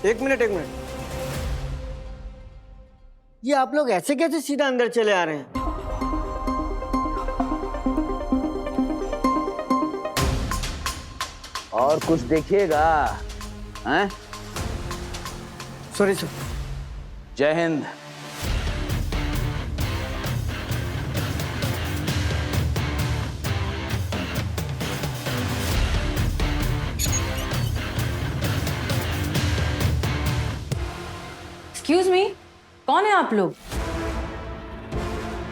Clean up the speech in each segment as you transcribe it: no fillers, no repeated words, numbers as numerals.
एक मिनट एक मिनट, ये आप लोग ऐसे कैसे सीधा अंदर चले आ रहे हैं? और कुछ देखिएगा? हैं? Sorry sir. जय हिंद। एक्सक्यूज मी, कौन है आप लोग?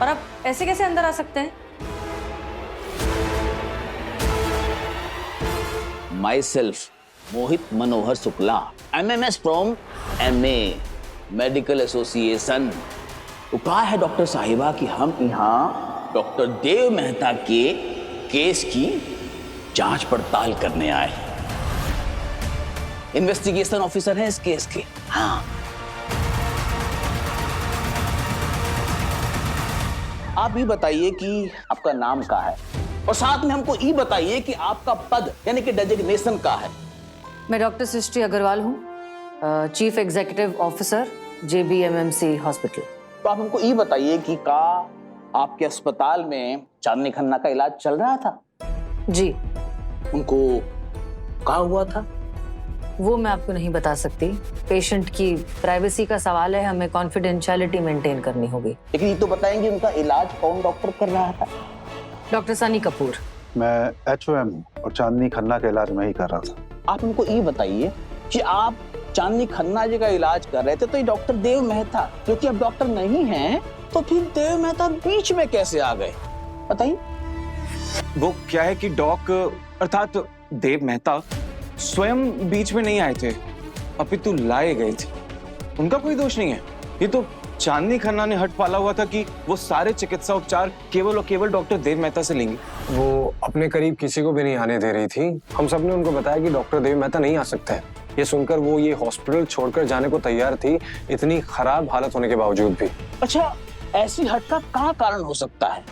और आप ऐसे कैसे अंदर आ सकते हैं? My self Mohit Manohar Shukla, MMS from MA medical association. तो कहा है डॉक्टर साहिबा कि हम यहाँ डॉक्टर देव मेहता के केस की जांच पड़ताल करने आए। इन्वेस्टिगेशन ऑफिसर हैं इस केस के। हाँ, आप ये बताइए कि आपका नाम क्या है, और साथ में हमको ये बताइए कि आपका पद यानी कि डेजिग्नेशन क्या है। मैं डॉक्टर सृष्टि अग्रवाल हूँ, chief executive officer JBMMC hospital. तो आप हमको ये बताइए कि का आपके अस्पताल में चांदनी खन्ना का इलाज चल रहा था? जी। उनको क्या हुआ था? वो मैं आपको नहीं बता सकती, पेशेंट की प्राइवेसी का सवाल है, हमें कॉन्फिडेंशियलिटी मेंटेन करनी होगी। लेकिन ये तो बताएंगे उनका इलाज कौन डॉक्टर कर रहा था? डॉक्टर सनी कपूर। मैं HOM हूँ और चांदनी खन्ना का इलाज मैं ही कर रहा था। आप हमको ये बताइए कि आप चांदनी खन्ना जी का इलाज कर रहे थे, तो ये डॉक्टर देव मेहता क्योंकि अब डॉक्टर नहीं हैं, तो फिर देव मेहता बीच में कैसे आ गए, बताइए। वो क्या है कि डॉक अर्थात देव मेहता स्वयं बीच में नहीं आए थे, अपितु लाए गए थे। उनका कोई दोष नहीं है। ये तो चांदनी खन्ना ने हट पाला हुआ था कि वो सारे चिकित्सा उपचार केवल और केवल डॉक्टर देव मेहता से लेंगे। वो अपने करीब किसी को भी नहीं आने दे रही थी। हम सब ने उनको बताया कि डॉक्टर देव मेहता नहीं आ सकते हैं। ये सुनकर वो ये हॉस्पिटल छोड़कर जाने को तैयार थी, इतनी खराब हालत होने के बावजूद भी। अच्छा, ऐसी हट का क्या कारण हो सकता है?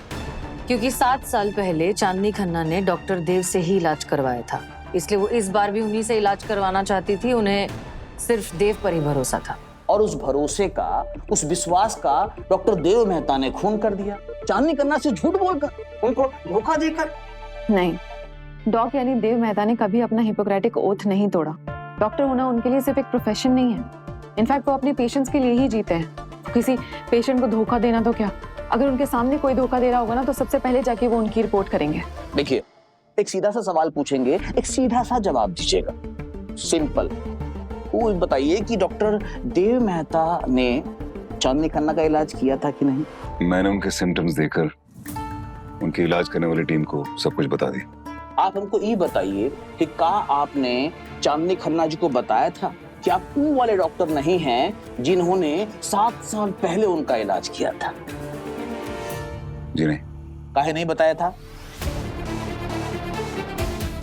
क्योंकि 7 साल पहले चांदनी खन्ना ने डॉक्टर देव से ही इलाज करवाया था, इसलिए वो इस बार भी उन्हीं से इलाज करवाना चाहती थी। उन्हें सिर्फ देव पर ही भरोसा था। और उस भरोसे का, उस विश्वास का डॉक्टर देव मेहता ने खून कर दिया, चांदनी खन्ना से झूठ बोलकर, उनको धोखा देकर। नहीं, डॉक यानी देव मेहता ने कभी अपना हिपोक्रेटिक ओथ नहीं तोड़ा। डॉक्टर होना उनके लिए सिर्फ एक प्रोफेशन नहीं है, इनफैक्ट वो अपने पेशेंट्स के लिए ही जीते हैं। किसी पेशेंट को धोखा देना तो क्या, अगर उनके सामने कोई धोखा दे रहा होगा ना, तो सबसे पहले जाके वो उनकी रिपोर्ट करेंगे। देखिए, एक सीधा सा सवाल पूछेंगे, एक सीधा सा जवाब दीजिएगा, सिंपल। वो बताइए कि डॉक्टर देव मेहता ने चांदनी खन्ना का इलाज किया था कि नहीं? मैंने उनके सिम्टम्स देखकर उनके इलाज करने वाली टीम को सब कुछ बता दिया। आप हमको ये बताइए कि क्या आपने चांदनी खन्ना जी को बताया था कि आप वो वाले डॉक्टर नहीं हैं जिन्होंने 7 साल पहले उनका इलाज किया था? जी नहीं। काहे नहीं बताया था?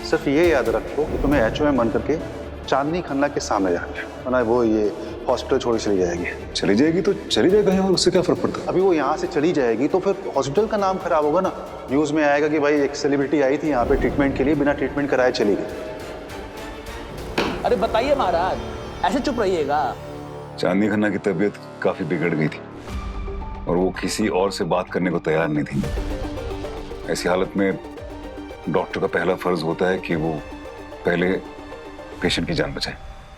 सिर्फ ये याद रखो कि तुम्हें HOM बन करके चांदनी खन्ना के सामने जाना है, वरना वो ये हॉस्पिटल छोड़ चली जाएगी। चली जाएगी तो चली जाएगी, और उससे क्या फर्क पड़ता है? अभी वो यहाँ से चली जाएगी तो फिर हॉस्पिटल का नाम खराब होगा ना। न्यूज में आएगा कि भाई एक सेलिब्रिटी आई थी यहाँ पे ट्रीटमेंट के लिए, बिना ट्रीटमेंट कराए चली गई। अरे बताइए महाराज, ऐसे चुप रहिएगा। चांदनी खन्ना की तबीयत काफी बिगड़ गई थी और वो किसी और से बात करने को तैयार नहीं थी। ऐसी हालत में डॉक्टर का पहला फर्ज होता है कि वो पहले पेशेंट की जान बचाए।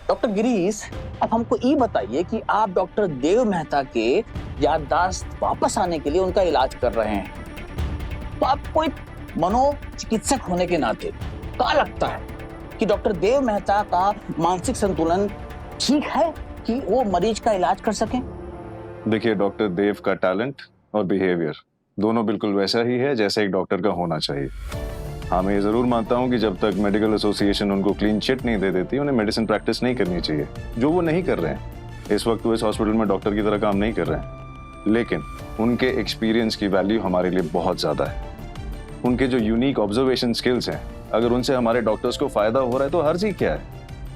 डॉक्टर गिरीश, अब हमको ये बताइए कि आप डॉक्टर देव मेहता के याददाश्त वापस आने के लिए उनका इलाज कर रहे हैं, तो आप कोई मनोचिकित्सक होने के नाते क्या लगता है कि डॉक्टर देव मेहता का मानसिक संतुलन ठीक है कि वो मरीज का इलाज कर सकें? देखिए, डॉक्टर देव का टैलेंट और बिहेवियर दोनों बिल्कुल वैसा ही है जैसा एक डॉक्टर का होना चाहिए। हाँ, मैं ये जरूर मानता हूँ कि जब तक मेडिकल एसोसिएशन उनको क्लीन चिट नहीं दे देती, उन्हें मेडिसिन प्रैक्टिस नहीं करनी चाहिए, जो वो नहीं कर रहे हैं। इस वक्त वो इस हॉस्पिटल में डॉक्टर की तरह काम नहीं कर रहे हैं, लेकिन उनके एक्सपीरियंस की वैल्यू हमारे लिए बहुत ज्यादा है। उनके जो यूनिक ऑब्जर्वेशन स्किल्स हैं, अगर उनसे हमारे डॉक्टर्स को फायदा हो रहा है तो हर्ज ही क्या है?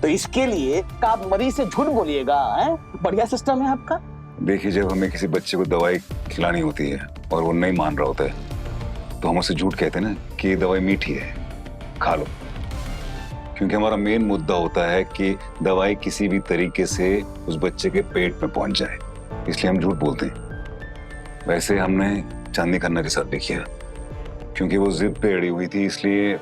तो इसके लिए आप मरीज से झूठ बोलिएगा? बढ़िया सिस्टम है आपका। देखिए, जब हमें किसी बच्चे को दवाई खिलानी होती है और वो नहीं मान रहा होता है, तो हम उसे झूठ कहते हैं ना कि ये दवाई मीठी है, खा लो। क्योंकि हमारा मेन मुद्दा होता है कि दवाई किसी भी तरीके से उस बच्चे के पेट में पहुंच जाए, इसलिए हम झूठ बोलते हैं। वैसे हमने चांदनी खन्ना के साथ भी किया, क्योंकि वो जिद पे अड़ी हुई थी, इसलिए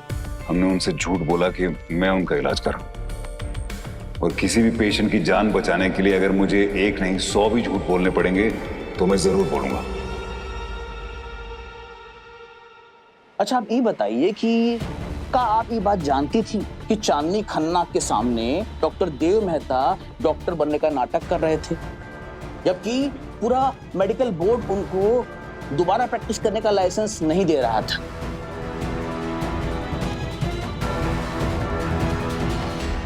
हमने उनसे झूठ बोला कि मैं उनका इलाज कर रहा हूं। और किसी भी पेशेंट की जान बचाने के लिए अगर मुझे 1 नहीं 100 भी झूठ बोलने पड़ेंगे तो मैं जरूर बोलूंगा। अच्छा, आप ये बताइए कि क्या आप ये बात जानती थी कि चांदनी खन्ना के सामने डॉक्टर देव मेहता डॉक्टर बनने का नाटक कर रहे थे, जबकि पूरा मेडिकल बोर्ड उनको दोबारा प्रैक्टिस करने का लाइसेंस नहीं दे रहा था?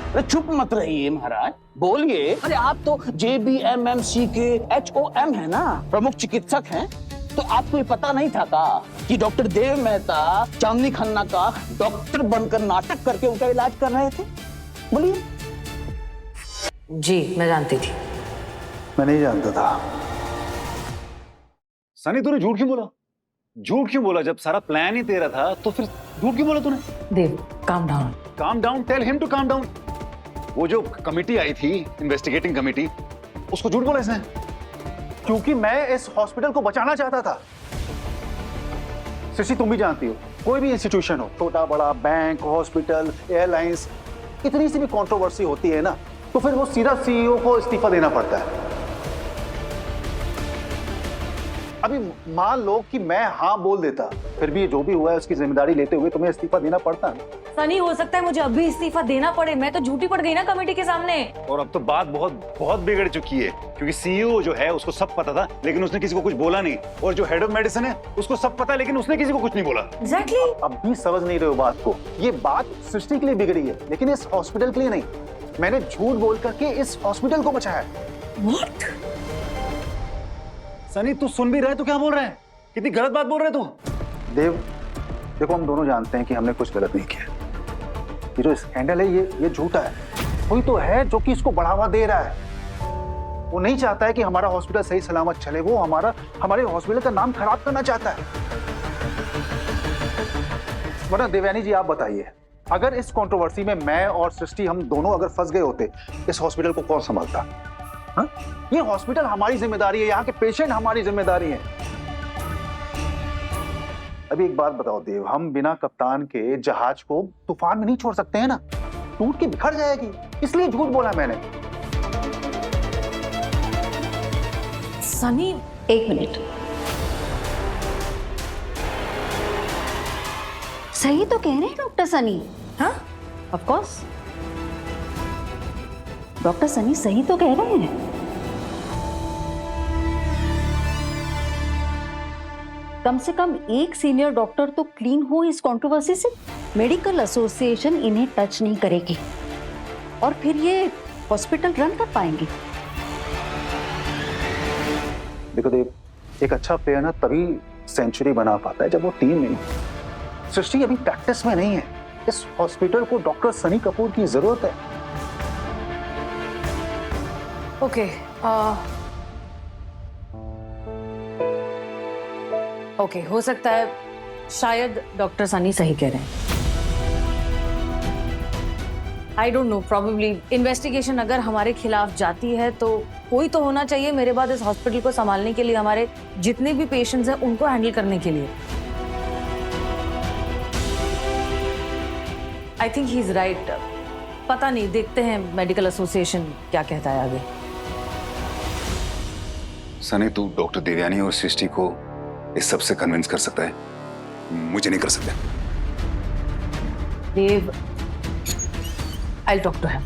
अरे चुप मत रहिए महाराज, बोलिए। अरे आप तो JBMMC के HOM है ना, प्रमुख चिकित्सक हैं, तो आपको ये पता नहीं था का कि डॉक्टर देव मेहता चांदनी खन्ना का डॉक्टर बनकर नाटक करके उनका इलाज कर रहे थे? बोलिए। जी मैं जानती थी। मैं नहीं जानता था। सनी, तूने झूठ क्यों बोला? झूठ क्यों बोला? जब सारा प्लान ही तेरा था तो फिर झूठ क्यों बोला तूने? देव calm down. Calm down, tell him to calm down. वो जो कमेटी आई थी, इन्वेस्टिगेटिंग कमेटी, उसको झूठ बोला इसने? क्योंकि मैं इस हॉस्पिटल को बचाना चाहता था। सृष्टि, तुम भी जानती हो, कोई भी इंस्टीट्यूशन हो, छोटा बड़ा, बैंक, हॉस्पिटल, एयरलाइंस, इतनी सी भी कंट्रोवर्सी होती है ना, तो फिर वो सीधा CEO को इस्तीफा देना पड़ता है। अभी मान लो कि मैं हाँ बोल देता, फिर भी जो भी हुआ है उसकी जिम्मेदारी लेते हुए तुम्हें इस्तीफा देना पड़ता है। सनी, हो सकता है मुझे अभी इस्तीफा देना पड़े, मैं तो झूठी पड़ गई ना कमेटी के सामने। और अब तो बात बहुत बहुत बिगड़ चुकी है, क्योंकि CEO जो है उसको सब पता था, लेकिन उसने किसी को कुछ बोला नहीं, और जो हेड ऑफ मेडिसिन है उसको सब पता है, लेकिन उसने किसी को कुछ नहीं बोला। एग्जैक्टली। अब भी समझ नहीं रहे हो बात को। ये बात सृष्टि के लिए बिगड़ी है, लेकिन इस हॉस्पिटल के लिए नहीं। मैंने झूठ बोल करके इस हॉस्पिटल को बचाया। व्हाट? सनी, तू सुन भी रहा है तो क्या बोल रहे हैं? कितनी गलत बात बोल रहे हैं तू। देव, देखो हम दोनों जानते हैं कि हमने कुछ गलत नहीं किया। ये जो स्कैंडल है ये झूठा है। कोई तो है जो कि इसको बढ़ावा दे रहा है। वो नहीं चाहता है कि हमारा हॉस्पिटल सही सलामत चले, वो हमारे हॉस्पिटल का नाम खराब करना चाहता है। वरना देवयानी जी आप बताइए, अगर इस कंट्रोवर्सी में मैं और सृष्टि हम दोनों अगर फंस गए होते, इस हॉस्पिटल को कौन संभालता? हाँ? ये हॉस्पिटल हमारी जिम्मेदारी है, यहाँ के पेशेंट हमारी जिम्मेदारी है। अभी एक बात बताओ देव, हम बिना कप्तान के जहाज को तूफान में नहीं छोड़ सकते हैं ना, टूट के बिखर जाएगी। इसलिए झूठ बोला मैंने। सनी, 1 मिनट, सही तो कह रहे हैं डॉक्टर सनी। हाँ ऑफ कोर्स डॉक्टर सनी सही तो कह रहे हैं। कम से कम एक सीनियर डॉक्टर तो क्लीन हो इस कंट्रोवर्सी से। मेडिकल एसोसिएशन इन्हें टच नहीं करेगी और फिर ये हॉस्पिटल रन कर पाएंगे। देखो देव, एक अच्छा प्लेयर ना तभी सेंचुरी बना पाता है जब वो टीम में। सृष्टि अभी प्रैक्टिस में नहीं है। इस हॉस्पिटल को डॉक्टर सनी कपूर की जरूरत है। ओके, ओके, हो सकता है शायद डॉक्टर सनी सही कह रहे हैं। I don't know, probably investigation अगर हमारे खिलाफ जाती है तो कोई तो होना चाहिए मेरे बाद इस हॉस्पिटल को संभालने के लिए, हमारे जितने भी पेशेंट्स हैं उनको हैंडल करने के लिए। I think he is right. पता नहीं, देखते हैं मेडिकल एसोसिएशन क्या कहता है आगे। सनी, तू डॉक्टर देवयानी और सृष्टि को इस सब से कन्विंस कर सकता है, मुझे नहीं कर सकता। Dev, I will talk to him.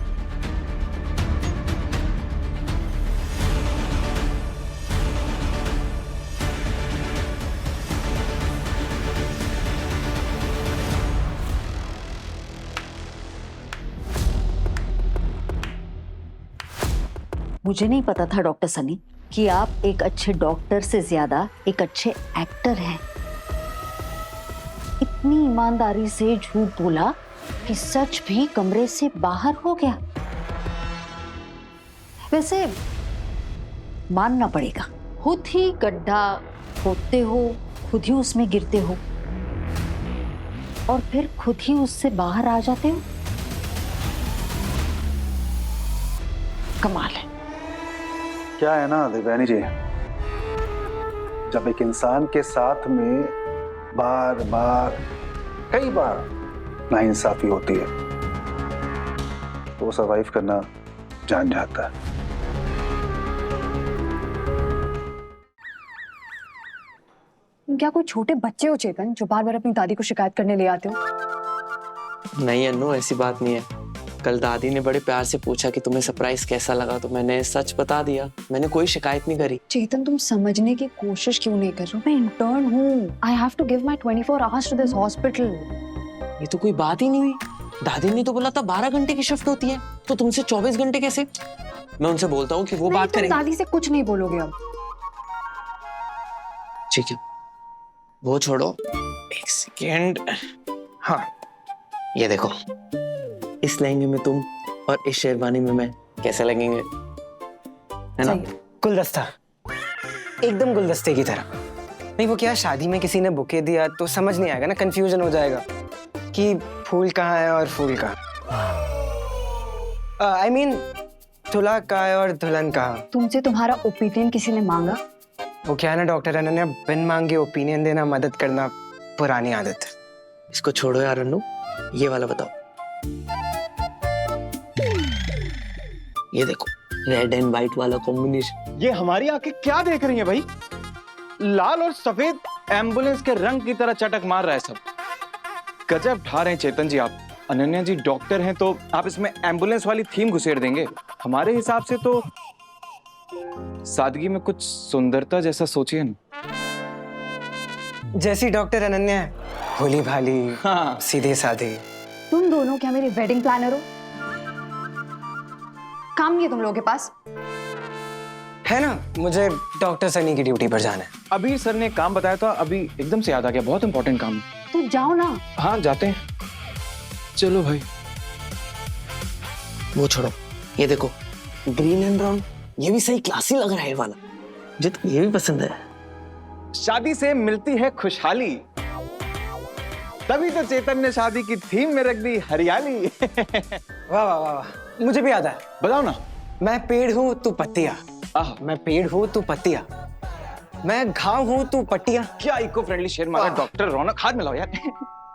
मुझे नहीं पता था डॉक्टर सनी कि आप एक अच्छे डॉक्टर से ज्यादा एक अच्छे एक्टर हैं। इतनी ईमानदारी से झूठ बोला कि सच भी कमरे से बाहर हो गया। वैसे मानना पड़ेगा, खुद ही गड्ढा खोदते हो, खुद ही उसमें गिरते हो और फिर खुद ही उससे बाहर आ जाते हो। कमाल है। क्या है ना देवयानी जी, जब एक इंसान के साथ में बार बार कई बार नाइंसाफी होती है तो वो सर्वाइव करना जान जाता है। तुम क्या कोई छोटे बच्चे हो चेतन, जो बार बार अपनी दादी को शिकायत करने ले आते हो? नहीं अन्नू, ऐसी बात नहीं है। कल दादी ने बड़े प्यार से पूछा कि तुम्हें सरप्राइज कैसा लगा, तो मैंने सच बता दिया। मैंने कोई शिकायत नहीं करी। चेतन तुम समझने की कोशिश क्यों नहीं कर रहे हो? मैं इंटर्न हूँ। I have to give my 24 hours to this hospital. ये तो कोई बात ही नहीं हुई। दादी ने तो बोला था 12 घंटे की शिफ्ट होती है, तो तुमसे 24 घंटे कैसे? मैं उनसे बोलता हूँ कि वो बात करें। दादी से कुछ नहीं बोलोगे अब। ठीक है, वो छोड़ो, एक सेकेंड। हाँ, ये देखो, इस लहंगे में तुम और इस शेरवानी में मैं कैसे लगेंगे, है ना? गुलदस्ता, एकदम गुलदस्ते की तरह। नहीं वो क्या, शादी में किसी ने बुके दिया तो समझ नहीं आएगा ना, कंफ्यूजन हो जाएगा कि फूल कहाँ है और फूल कहाँ। I mean, दूल्हा कहाँ है और दुल्हन कहाँ। तुमसे तुम्हारा ओपिनियन किसी ने मांगा? वो क्या है ना डॉक्टर अनन्या, बिन मांगे ओपिनियन देना, मदद करना पुरानी आदत है। इसको छोड़ो यार अन्नू, ये वाला बताओ। ये देखो, रेड एंड व्हाइट वाला कॉम्बिनेशन। ये हमारी आंखें क्या देख रही हैं भाई? लाल और सफेद एम्बुलेंस के रंग की तरह चटक मार रहा है सब। गजब ढा रहे हैं चेतन जी आप। अनन्या जी डॉक्टर हैं तो आप इसमें एम्बुलेंस वाली थीम घुसेड़ देंगे। हमारे हिसाब से तो सादगी में कुछ सुंदरता जैसा सोचिए ना। जैसी डॉक्टर अनन्या है, भोली भाली, हाँ। सीधे साधे। तुम दोनों क्या मेरे वेडिंग प्लानर हो? काम नहीं है तुम लोगों के पास? है ना, मुझे डॉक्टर सनी की ड्यूटी पर जाना है। अभी सर ने काम बताया था, अभी एकदम से याद आ गया, बहुत इंपॉर्टेंट काम। तो जाओ ना। हाँ जाते हैं, चलो भाई। वो छोड़ो, ये देखो, ग्रीन एंड ब्राउन, ये भी सही क्लासी लग रहा है वाला। मुझे तो ये भी पसंद है। शादी से मिलती है खुशहाली, तभी तो चेतन ने शादी की थीम में रख दी हरियाली। वाह वाह वाह वाह, मुझे भी आता है। बताओ ना। मैं पेड़ हूँ तू पत्तियाँ, मैं पेड़ हूँ तू पत्तियाँ, मैं घाव हूँ तू पट्टियाँ। क्या इको फ्रेंडली शेर मारा डॉक्टर रौनक, हाथ मिलाओ यार।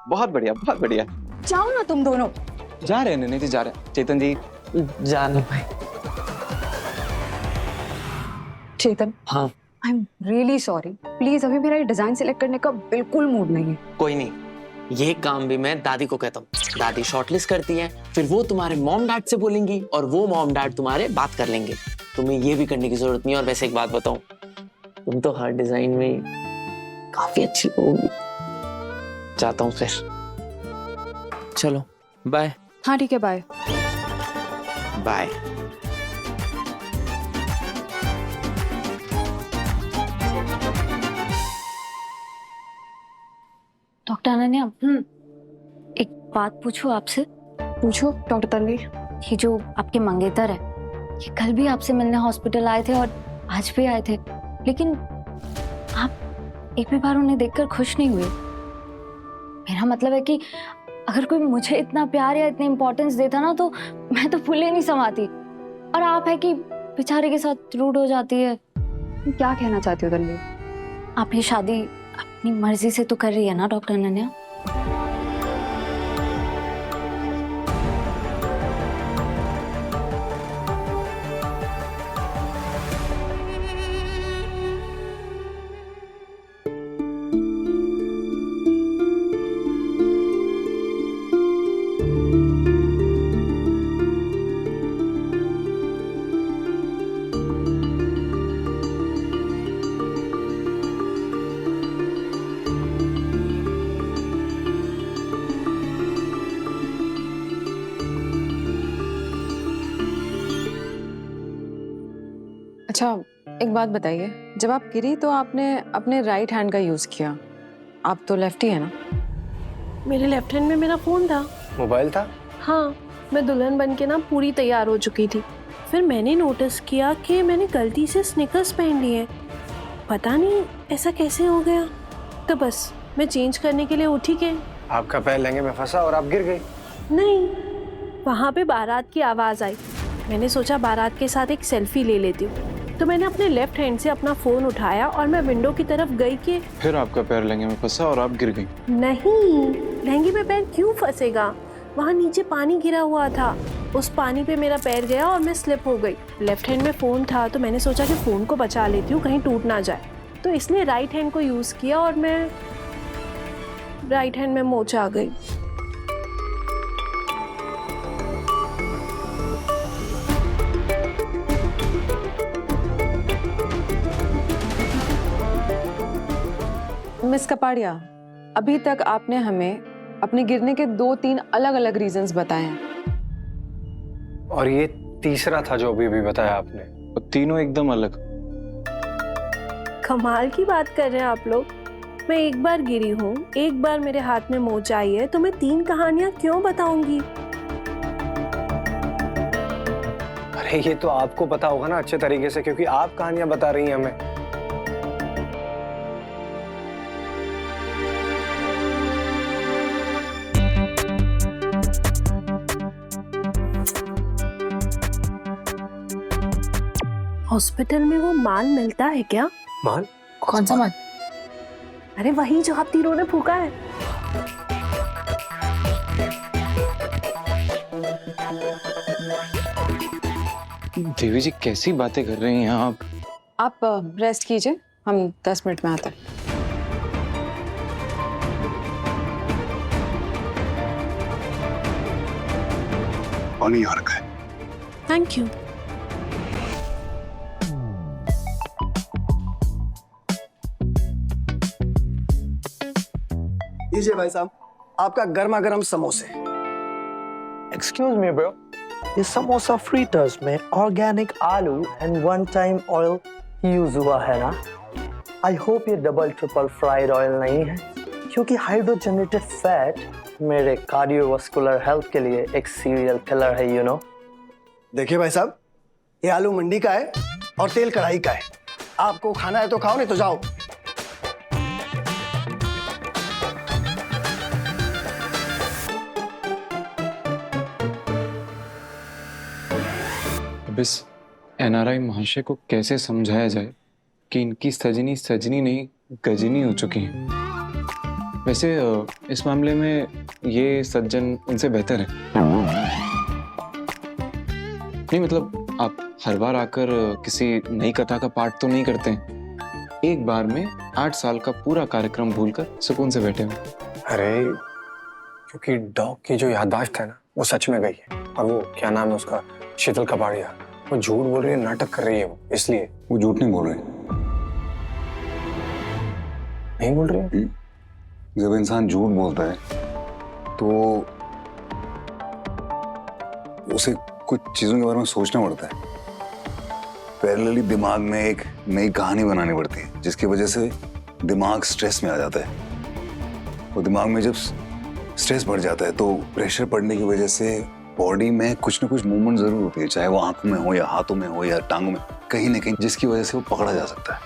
बहुत बढ़िया, बहुत बढ़िया। जाओ ना तुम दोनों। जा रहे हैं नैनी जी, जा रहे हैं। चेतन जी जाने भाई। चेतन, हाँ, I am really sorry. Please अभी मेरा डिजाइन सिलेक्ट करने का बिल्कुल मूड नहीं है। कोई नहीं, ये काम भी मैं दादी को कहता हूँ। दादी शॉर्टलिस्ट करती है, फिर वो तुम्हारे मॉम डैड से बोलेंगी और वो मॉम डैड तुम्हारे बात कर लेंगे। तुम्हें ये भी करने की जरूरत नहीं है। और वैसे एक बात बताऊं, तुम तो हर डिजाइन में काफी अच्छी होगी। चाहता हूँ फिर। चलो बाय। हाँ ठीक है, बाय बाय। डॉक्टर अनन्या, एक बात पूछूं आपसे? पूछो डॉक्टर तन्वी। ये जो आपके मंगेतर है, ये कल भी आपसे मिलने हॉस्पिटल आए थे और आज भी आए थे, लेकिन आप एक भी बार उन्हें देखकर खुश नहीं हुए। मेरा मतलब है कि अगर कोई मुझे इतना प्यार या इतनी इम्पोर्टेंस देता ना, तो मैं तो फुले नहीं समाती। और आप है कि बेचारे के साथ रूड हो जाती है। क्या कहना चाहती हो तन्वी? आप ये शादी अपनी मर्जी से तो कर रही है ना डॉक्टर अनन्या? अच्छा एक बात बताइए, जब आप गिरी तो आपने अपने राइट हैंड का यूज किया, आप तो लेफ्टी है ना? मेरे लेफ्ट हैंड में मेरा फोन था। मोबाइल था? हाँ, मैं दुल्हन बन के ना पूरी तैयार हो चुकी थी। फिर मैंने नोटिस किया कि मैंने गलती से स्निकर्स पहन लिए। पता नहीं ऐसा कैसे हो गया। तो बस मैं चेंज करने के लिए उठी के आपका पैर लहंगे में फंसा और आप गिर गई। नहीं, वहाँ पे बारात की आवाज आई। मैंने सोचा बारात के साथ एक सेल्फी ले लेती हूँ, तो मैंने अपने लेफ्ट हैंड से अपना फ़ोन उठाया और मैं विंडो की तरफ गई कि फिर आपका पैर लहंगे में फंसा और आप गिर गई। नहीं, लहंगे में पैर क्यों फंसेगा, वहाँ नीचे पानी गिरा हुआ था, उस पानी पे मेरा पैर गया और मैं स्लिप हो गई। लेफ्ट हैंड में फ़ोन था तो मैंने सोचा कि फ़ोन को बचा लेती हूँ, कहीं टूट ना जाए, तो इसलिए राइट हैंड को यूज़ किया और मैं राइट हैंड में मोच आ गई। मिस कपाड़िया, अभी तक आपने हमें अपने गिरने के 2-3 अलग-अलग रीजंस बताए हैं और ये तीसरा था जो अभी बताया आपने, और तीनों एकदम अलग। कमाल की बात कर रहे हैं आप लोग। मैं एक बार गिरी हूँ, एक बार मेरे हाथ में मोच आई है, तो मैं 3 कहानियां क्यों बताऊंगी? अरे ये तो आपको पता होगा ना अच्छे तरीके से, क्योंकि आप कहानियां बता रही हैं हमें। हॉस्पिटल में वो माल मिलता है क्या? माल? कौन सा माल? अरे वही जो आप तीनों ने फूका है। देवी जी कैसी बातें कर रही हैं आप? आप रेस्ट कीजिए, हम 10 मिनट में आते हैं। पानी आ रखा है। Thank you. लीजिए भाई साहब, आपका गर्मा गर्म समोसे। एक्सक्यूज मी ब्रो, ये समोसा फ्रीटर्स में ऑर्गेनिक आलू एंड 1 टाइम ऑयल यूज हुआ है ना? आई होप ये डबल ट्रिपल फ्राइड ऑयल नहीं है, क्योंकि हाइड्रोजनेटेड फैट मेरे कार्डियोवास्कुलर हेल्थ के लिए एक सीरियल किलर है, यू नो। देखिए भाई साहब, ये आलू मंडी का है और तेल कढ़ाई का है। आपको खाना है तो खाओ, नहीं तो जाओ। अब इस एनआरआई महाशय को कैसे समझाया जाए कि इनकी सजनी सजनी नहीं गजनी हो चुकी है। वैसे इस मामले में ये सज्जन उनसे बेहतर है। नहीं मतलब आप हर बार आकर किसी नई कथा का पाठ तो नहीं करते हैं, एक बार में 8 साल का पूरा कार्यक्रम भूलकर सुकून से बैठे हुए। अरे क्योंकि डॉग की जो याददाश्त है ना, वो सच में गई है। और वो क्या नाम है उसका, शीतल कपाड़िया, वो झूठ बोल रही है, नाटक कर रही है वो, इसलिए। वो झूठ नहीं बोल रही। नहीं बोल रही है? जब इंसान झूठ बोलता है तो उसे कुछ चीजों के बारे में सोचना पड़ता है। पैरेलली दिमाग में एक नई कहानी बनानी पड़ती है, जिसकी वजह से दिमाग स्ट्रेस में आ जाता है। और दिमाग में जब स्ट्रेस बढ़ जाता है तो प्रेशर पड़ने की वजह से बॉडी में कुछ ना कुछ मूवमेंट जरूर होती है, चाहे वो आंखों में हो या हाथों में हो या टांगों में, कहीं ना कहीं, जिसकी वजह से वो पकड़ा जा सकता है।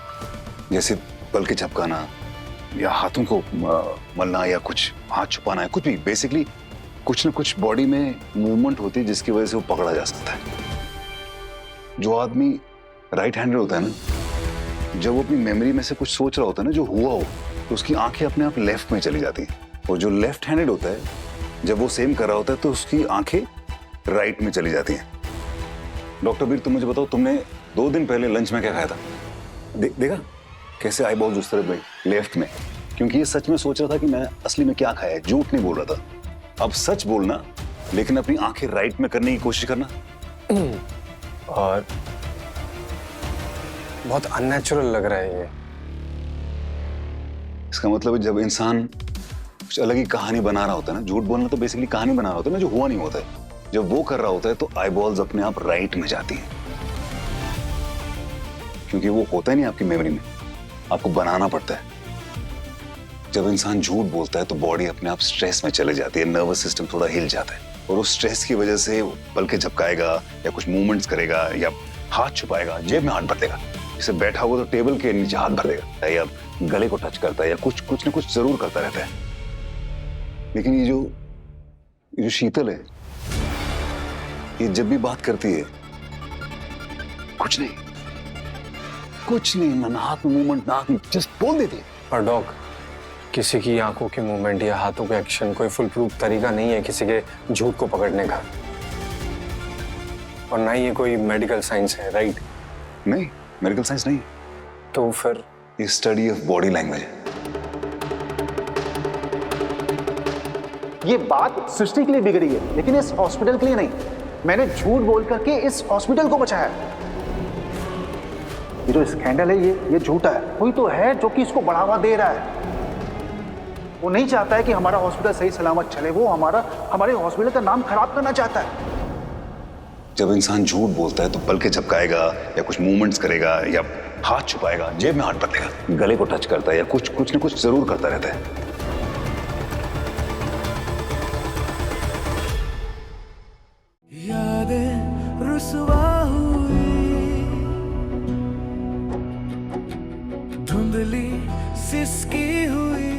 जैसे पलके झपकाना या हाथों को मलना या कुछ हाथ छुपाना है, कुछ भी, बेसिकली कुछ ना कुछ बॉडी में मूवमेंट होती है जिसकी वजह से वो पकड़ा जा सकता है। जो आदमी राइट हैंडेड होता है ना, जब वो अपनी मेमोरी में से कुछ सोच रहा होता है ना जो हुआ हो, तो उसकी आंखें अपने आप लेफ्ट में चली जाती हैं। और जो लेफ्ट हैंडेड होता है, जब वो सेम कर रहा होता है तो उसकी आंखें राइट में चली जाती हैं। डॉक्टर बीर, तुम मुझे बताओ, तुमने 2 दिन पहले लंच में क्या खाया था? देखा कैसे आई बॉल्स उस तरफ गई लेफ्ट में, क्योंकि ये सच में सोच रहा था कि मैं असली में क्या खाया है, झूठ नहीं बोल रहा था। अब सच बोलना, लेकिन अपनी आंखें राइट में करने की कोशिश करना। और बहुत अननेचुरल लग रहा है ये। इसका मतलब है जब इंसान कुछ अलग ही कहानी बना रहा होता है ना, झूठ बोलना तो बेसिकली कहानी बना रहा होता है ना, जो हुआ नहीं होता है। जब वो कर रहा होता है तो आई बॉल्स अपने आप राइट में जाती हैं, क्योंकि वो होता ही नहीं आपकी मेमोरी में, आपको बनाना पड़ता है। जब इंसान झूठ बोलता है तो बॉडी अपने आप स्ट्रेस में चले जाती है, नर्वस सिस्टम थोड़ा हिल जाता है, और उस स्ट्रेस की वजह से पलके झपकाएगा या कुछ मूवमेंट्स करेगा या हाथ छुपाएगा, जेब में हाथ भर देगा, जैसे बैठा हुआ तो टेबल के नीचे हाथ भर देगा या गले को टच करता है या कुछ ना कुछ जरूर करता रहता है। लेकिन ये जो शीतल है, ये जब भी बात करती है कुछ नहीं, कुछ नहीं, ना हाथ में मूवमेंट, ना जस्ट बोल देती है। पर डॉक, किसी की आंखों की मूवमेंट या हाथों के एक्शन कोई फुल प्रूफ तरीका नहीं है किसी के झूठ को पकड़ने का, और ना ही ये कोई मेडिकल साइंस है, राइट? नहीं, मेडिकल साइंस नहीं, तो फिर ये स्टडी ऑफ बॉडी लैंग्वेज है। ये बात सृष्टि के लिए बिगड़ी है, लेकिन इस हॉस्पिटल के लिए नहीं। मैंने झूठ बोल करके इस हॉस्पिटल को बचाया। ये जो स्कैंडल है ये झूठा है। कोई तो है जो कि इसको बढ़ावा दे रहा है। वो नहीं चाहता है कि हमारा हॉस्पिटल सही सलामत चले, वो हमारे हॉस्पिटल का नाम खराब करना चाहता है। जब इंसान झूठ बोलता है तो पलके झपकाएगा या कुछ मूवमेंट्स करेगा या हाथ छुपाएगा, जेब में हाथ बदलेगा, गले को टच करता है या कुछ न कुछ जरूर करता रहता है। यादें रुसवा हुई, धुंधली सिसकी हुई,